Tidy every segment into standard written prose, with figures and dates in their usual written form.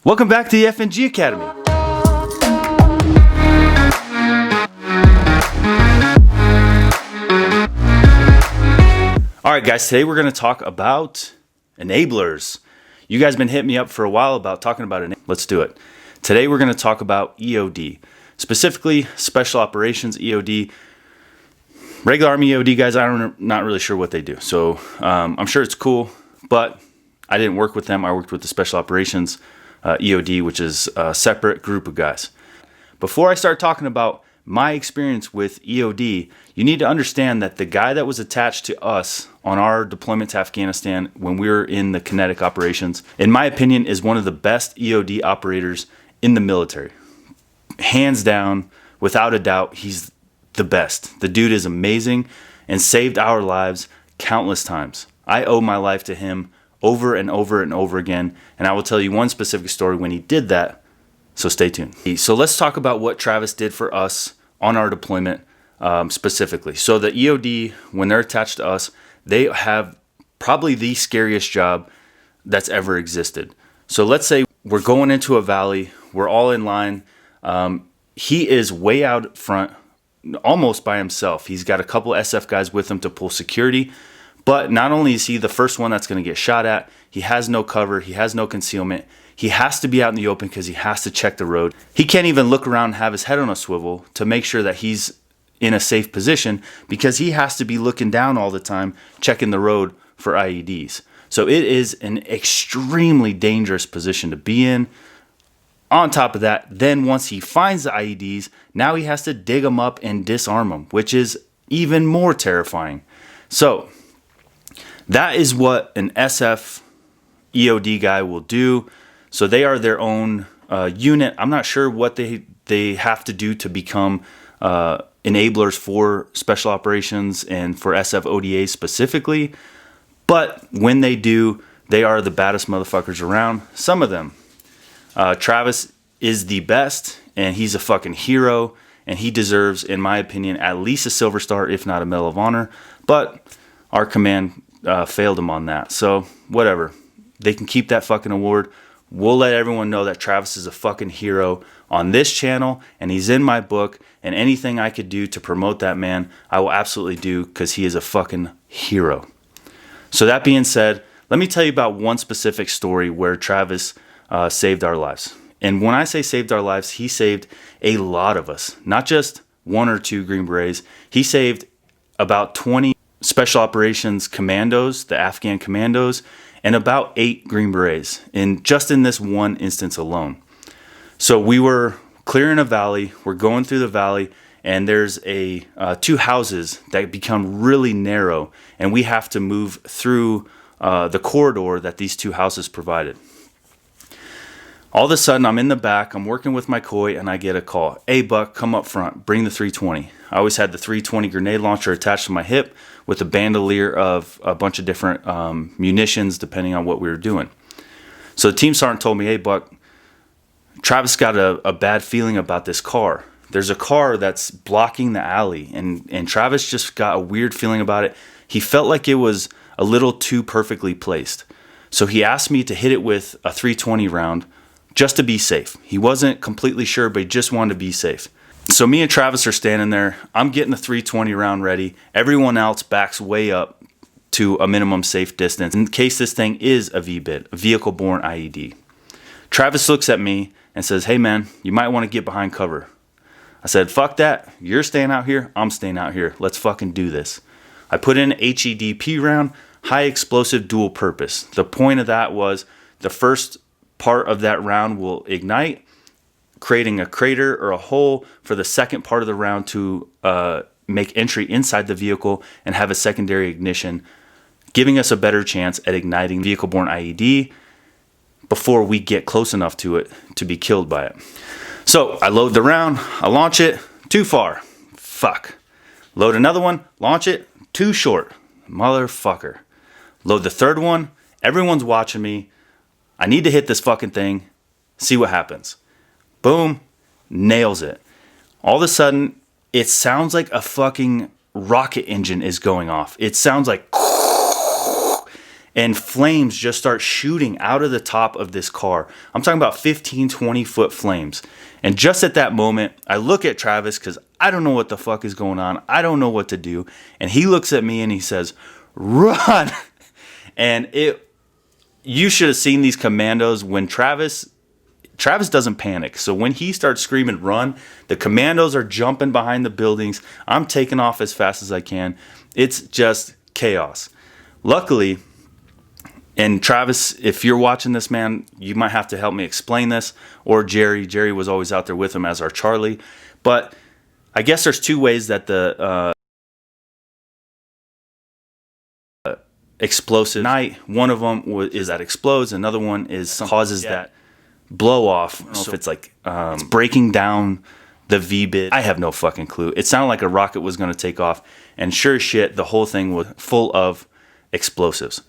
Welcome back to the FNG Academy. Alright guys, today we're going to talk about enablers. You guys have been hitting me up for a while about talking about enablers. Let's do it. Today we're going to talk about EOD. Specifically, Special Operations EOD. Regular Army EOD guys, I'm not really sure what they do. So I'm sure it's cool, but I didn't work with them. I worked with the Special Operations EOD, which is a separate group of guys. Before I start talking about my experience with EOD, you need to understand that the guy that was attached to us on our deployment to Afghanistan when we were in the kinetic operations, in my opinion, is one of the best EOD operators in the military. Hands down, without a doubt, he's the best. The dude is amazing and saved our lives countless times. I owe my life to him over and over and over again, and I will tell you one specific story when he did that, so stay tuned. So let's talk about what Travis did for us on our deployment specifically. So the EOD, when they're attached to us, they have probably the scariest job that's ever existed. So let's say we're going into a valley, we're all in line, he is way out front, almost by himself. He's got a couple SF guys with him to pull security. But not only is he the first one that's going to get shot at, he has no cover, he has no concealment. He has to be out in the open because he has to check the road. He can't even look around and have his head on a swivel to make sure that he's in a safe position because he has to be looking down all the time, checking the road for IEDs. So it is an extremely dangerous position to be in. On top of that, then once he finds the IEDs, now he has to dig them up and disarm them, which is even more terrifying. So that is what an SF EOD guy will do. So they are their own unit. I'm not sure what they have to do to become enablers for special operations and for SF ODA specifically. But when they do, they are the baddest motherfuckers around. Some of them. Travis is the best, and he's a fucking hero, and he deserves, in my opinion, at least a Silver Star, if not a Medal of Honor. But our command failed him on that. So whatever. They can keep that fucking award. We'll let everyone know that Travis is a fucking hero on this channel, and he's in my book, and anything I could do to promote that man, I will absolutely do because he is a fucking hero. So that being said, let me tell you about one specific story where Travis saved our lives. And when I say saved our lives, he saved a lot of us. Not just one or two Green Berets. He saved about 20 Special Operations Commandos, the Afghan Commandos, and about 8 Green Berets, just in this one instance alone. So we were clearing a valley, we're going through the valley, and there's two houses that become really narrow, and we have to move through the corridor that these two houses provided. All of a sudden, I'm in the back, I'm working with my koi, and I get a call. Hey, Buck, come up front, bring the 320. I always had the 320 grenade launcher attached to my hip with a bandolier of a bunch of different munitions, depending on what we were doing. So the team sergeant told me, hey, Buck, Travis got a bad feeling about this car. There's a car that's blocking the alley, and Travis just got a weird feeling about it. He felt like it was a little too perfectly placed. So he asked me to hit it with a 320 round, just to be safe. He wasn't completely sure, but he just wanted to be safe. So me and Travis are standing there. I'm getting the 320 round ready. Everyone else backs way up to a minimum safe distance in case this thing is a VBIT, a vehicle-borne IED. Travis looks at me and says, hey man, you might want to get behind cover. I said, fuck that. You're staying out here. I'm staying out here. Let's fucking do this. I put in an HEDP round, high explosive dual purpose. The point of that was the first part of that round will ignite, creating a crater or a hole for the second part of the round to make entry inside the vehicle and have a secondary ignition, giving us a better chance at igniting vehicle-borne IED before we get close enough to it to be killed by it. So I load the round, I launch it, too far, fuck. Load another one, launch it, too short, motherfucker. Load the third one, everyone's watching me. I need to hit this fucking thing, see what happens. Boom, nails it. All of a sudden, it sounds like a fucking rocket engine is going off. It sounds like, and flames just start shooting out of the top of this car. I'm talking about 15, 20 foot flames. And just at that moment, I look at Travis because I don't know what the fuck is going on. I don't know what to do. And he looks at me and he says, "Run." And you should have seen these commandos when Travis doesn't panic. So when he starts screaming, "Run," the commandos are jumping behind the buildings. I'm taking off as fast as I can. It's just chaos. Luckily, and Travis, if you're watching this, man, you might have to help me explain this. Or Jerry. Jerry was always out there with him as our Charlie. But I guess there's two ways that the explosive night. One of them is that explodes. Another one is causes that blow off. I don't know if it's like it's breaking down the V-bit. I have no fucking clue. It sounded like a rocket was going to take off. And sure as shit, the whole thing was full of explosives.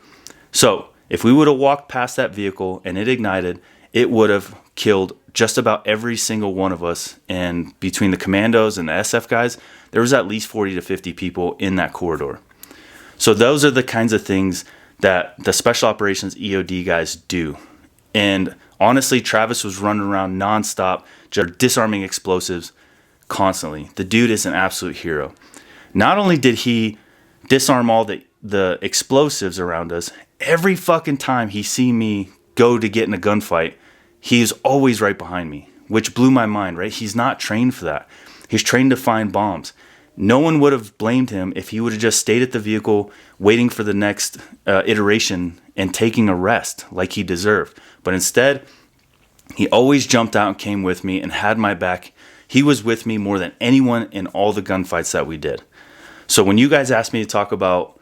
So if we would have walked past that vehicle and it ignited, it would have killed just about every single one of us. And between the commandos and the SF guys, there was at least 40 to 50 people in that corridor. So those are the kinds of things that the Special Operations EOD guys do. And honestly, Travis was running around nonstop, just disarming explosives constantly. The dude is an absolute hero. Not only did he disarm all the explosives around us, every fucking time he see me go to get in a gunfight, he's always right behind me, which blew my mind, right? He's not trained for that. He's trained to find bombs. No one would have blamed him if he would have just stayed at the vehicle waiting for the next iteration and taking a rest like he deserved. But instead, he always jumped out and came with me and had my back. He was with me more than anyone in all the gunfights that we did. So when you guys asked me to talk about,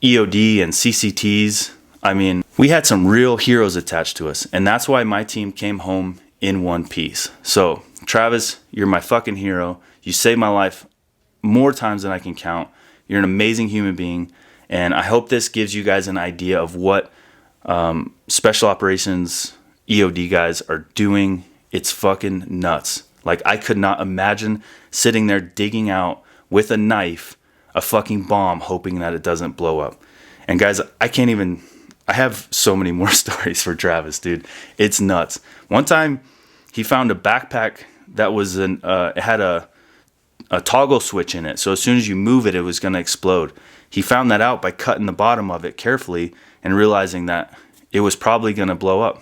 EOD and CCTs, I mean, we had some real heroes attached to us. And that's why my team came home in one piece. So, Travis, you're my fucking hero. You saved my life more times than I can count. You're an amazing human being. And I hope this gives you guys an idea of what Special Operations EOD guys are doing. It's fucking nuts. Like, I could not imagine sitting there digging out with a knife a fucking bomb, hoping that it doesn't blow up. And guys, I have so many more stories for Travis, dude. It's nuts. One time, he found a backpack that was it had a toggle switch in it. So as soon as you move it, it was going to explode. He found that out by cutting the bottom of it carefully and realizing that it was probably going to blow up.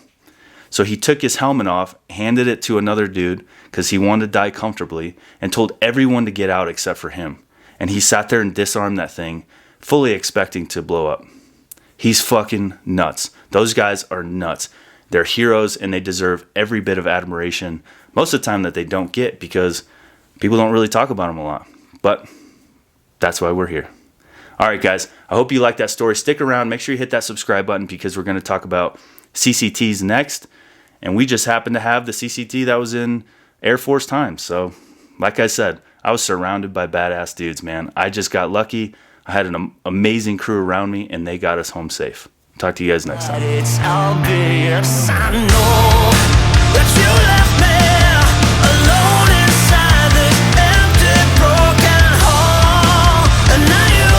So he took his helmet off, handed it to another dude because he wanted to die comfortably, and told everyone to get out except for him. And he sat there and disarmed that thing, fully expecting to blow up. He's fucking nuts. Those guys are nuts. They're heroes, and they deserve every bit of admiration, most of the time that they don't get because people don't really talk about them a lot. But that's why we're here. All right, guys. I hope you like that story. Stick around. Make sure you hit that subscribe button because we're going to talk about CCTs next. And we just happened to have the CCT that was in Air Force times. So, like I said, I was surrounded by badass dudes, man. I just got lucky. I had an amazing crew around me, and they got us home safe. Talk to you guys next time.